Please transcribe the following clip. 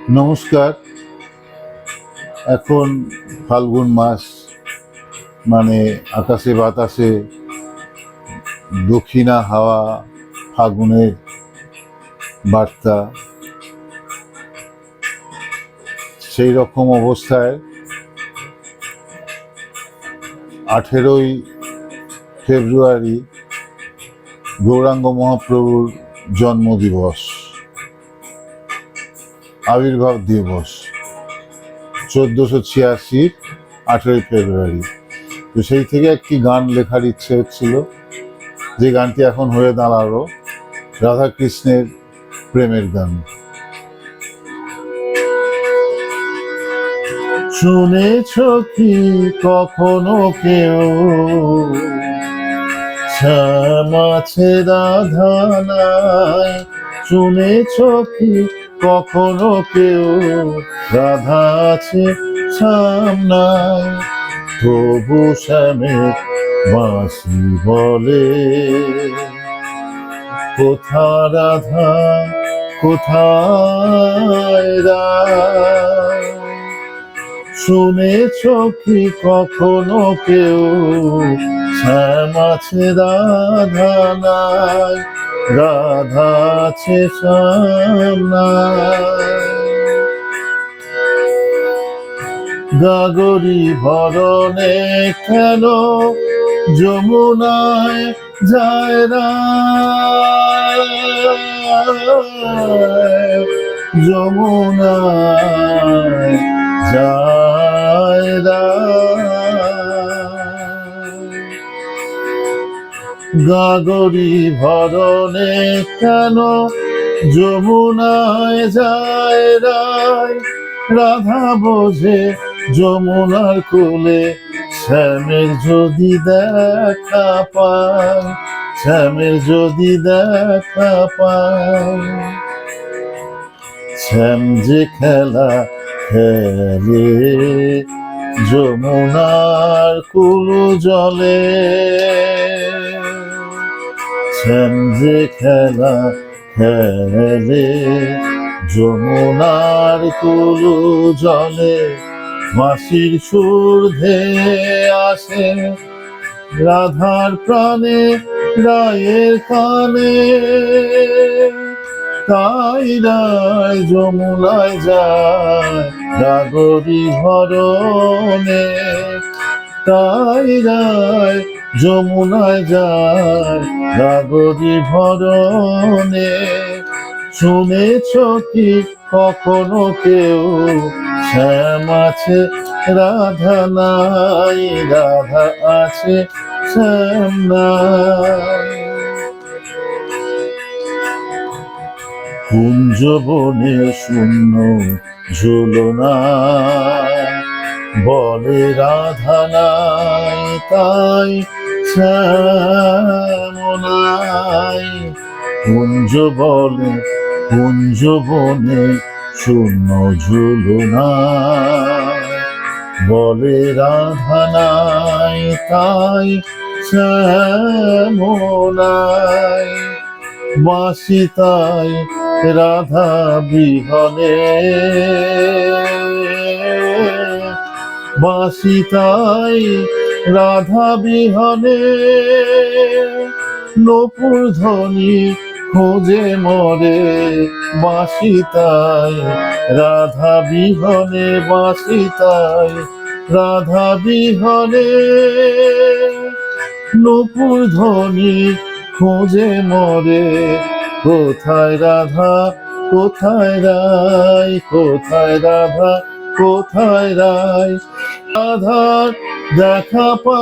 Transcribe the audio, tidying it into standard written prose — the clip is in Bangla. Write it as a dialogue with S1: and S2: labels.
S1: নমস্কার। এখন ফাল্গুন মাস, মানে আকাশে বাতাসে দক্ষিণা হাওয়া, ফাগুনের বার্তা। সেই রকম অবস্থায় 18ই ফেব্রুয়ারি গৌরাঙ্গ মহাপ্রভুর জন্মদিবস, আবির্ভাব দিবস 1486 18ই ফেব্রুয়ারি। তো সেই থেকে একটি গান লেখার ইচ্ছে হচ্ছিল, যে গানটি এখন হয়ে দাঁড়ালো রাধা কৃষ্ণের প্রেমের গান। শুনেছ কি কখনো কেউ শ্যাম আছে রাধা নাই? শুনেছ কি কখনো কেউ রাধা আছে শ্যাম নাই? তবু শ্যামের বাঁশি বলে কোথা রাধা কোথায় রায়? শুনেছ কি কখনো কেউ শ্যাম আছে রাধা নাই? রাধা আছে শ্যাম নাই। গাগরি ভরণে কেন যমুনায় যায় না? যমুনায় যায় না। গাগরি ভরণে কেন যমুনায় যায় রায়? রাধা বোঝে যমুনার কোলে শ্যামের যদি দেখা পায়, শ্যামের যদি দেখা পায়। শ্যাম যে খেলা খেলে যমুনার কুল জলে, শ্যাম যে খেলা খেলে যমুনার কুল জলে। বাঁশির সুর ধেয়ে আসে রাধার প্রাণে রায়ের কানে, তাই রায় যমুনায় যায় গাগরি ভরণে, তাই রায় যমুনায় যায় গাগরি ভরণে। শুনেছ কি কখনো কেউ শ্যাম আছে রাধা নাই? রাধা আছে শ্যাম নাই। কুঞ্জবনে শূন্য ঝুলনা বলে রাধা নাই, তাই শ্যাম নাই। কুঞ্জবনে শূন্য ঝুলনা বলে রাধা নাই, তাই শ্যাম নাই। বাঁশি তাই রাধা বিহনে, বাঁশি তাই রাধা বিহনে। নপুর ধ্বনি খোঁজে মরে বাঁশি তাই রাধা বিহনে, বাঁশি তাই রাধা বিহনে। নপুর ধ্বনি খোঁজে মরে কোথায় রাধা কোথায় রায়? কোথায় রাধা কোথায় রায়? রাধার দেখা পায়